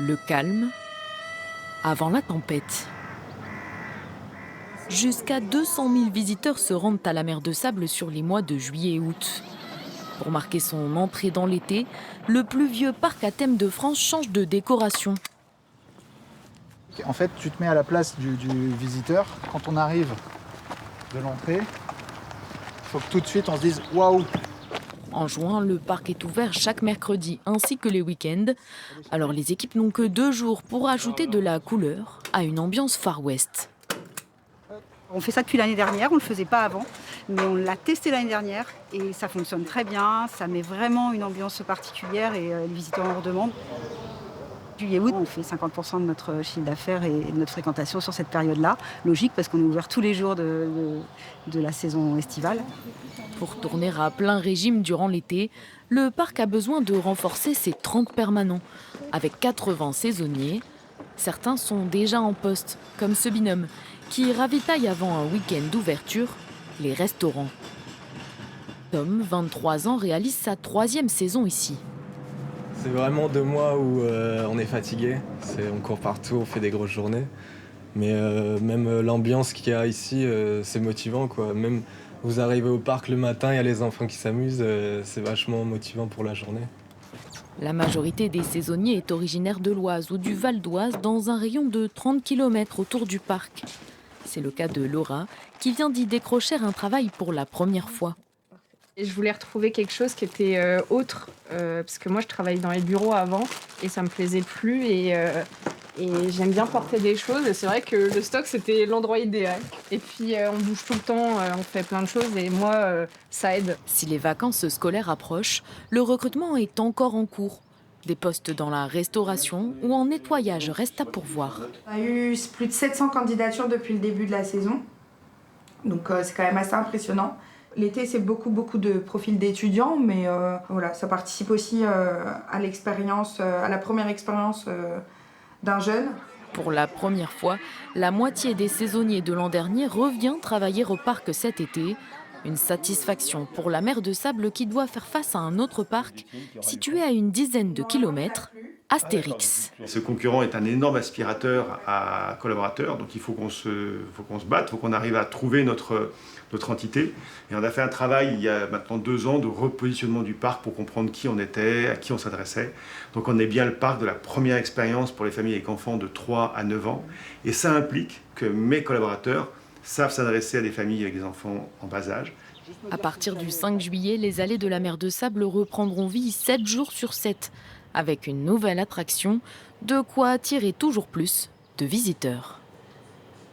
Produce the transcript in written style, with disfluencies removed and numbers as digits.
Le calme avant la tempête. Jusqu'à 200 000 visiteurs se rendent à la mer de Sable sur les mois de juillet et août. Pour marquer son entrée dans l'été, le plus vieux parc à thème de France change de décoration. En fait, tu te mets à la place du visiteur. Quand on arrive de l'entrée, il faut que tout de suite on se dise « waouh ». En juin, le parc est ouvert chaque mercredi ainsi que les week-ends. Alors les équipes n'ont que 2 jours pour ajouter de la couleur à une ambiance Far West. On fait ça depuis l'année dernière, on ne le faisait pas avant, mais on l'a testé l'année dernière et ça fonctionne très bien, ça met vraiment une ambiance particulière et les visiteurs en redemandent. Juillet-août, on fait 50% de notre chiffre d'affaires et de notre fréquentation sur cette période-là. Logique parce qu'on est ouvert tous les jours de la saison estivale. Pour tourner à plein régime durant l'été, le parc a besoin de renforcer ses 30 permanents, avec 80 saisonniers. Certains sont déjà en poste, comme ce binôme, qui ravitaille avant un week-end d'ouverture les restaurants. Tom, 23 ans, réalise sa 3e saison ici. C'est vraiment 2 mois où on est fatigué, on court partout, on fait des grosses journées. Mais même l'ambiance qu'il y a ici, c'est motivant, quoi. Même vous arrivez au parc le matin, il y a les enfants qui s'amusent, c'est vachement motivant pour la journée. La majorité des saisonniers est originaire de l'Oise ou du Val d'Oise, dans un rayon de 30 km autour du parc. C'est le cas de Laura, qui vient d'y décrocher un travail pour la première fois. Et je voulais retrouver quelque chose qui était autre, parce que moi je travaillais dans les bureaux avant et ça me plaisait plus et j'aime bien porter des choses et c'est vrai que le stock c'était l'endroit idéal. Et puis on bouge tout le temps, on fait plein de choses et moi ça aide. Si les vacances scolaires approchent, le recrutement est encore en cours. Des postes dans la restauration ou en nettoyage restent à pourvoir. On a eu plus de 700 candidatures depuis le début de la saison, donc c'est quand même assez impressionnant. L'été, c'est beaucoup de profils d'étudiants, mais voilà, ça participe aussi à l'expérience, à la première expérience d'un jeune. Pour la première fois, la moitié des saisonniers de l'an dernier revient travailler au parc cet été. Une satisfaction pour la mer de Sable qui doit faire face à un autre parc situé à une dizaine de kilomètres, Astérix. Ce concurrent est un énorme aspirateur à collaborateurs, donc il faut qu'on se batte, il faut qu'on arrive à trouver notre entité. Et on a fait un travail il y a maintenant 2 ans de repositionnement du parc pour comprendre qui on était, à qui on s'adressait. Donc on est bien le parc de la première expérience pour les familles avec enfants de 3 à 9 ans. Et ça implique que mes collaborateurs savent s'adresser à des familles avec des enfants en bas âge. À partir du 5 juillet, les allées de la mer de Sable reprendront vie 7 jours sur 7, avec une nouvelle attraction, de quoi attirer toujours plus de visiteurs.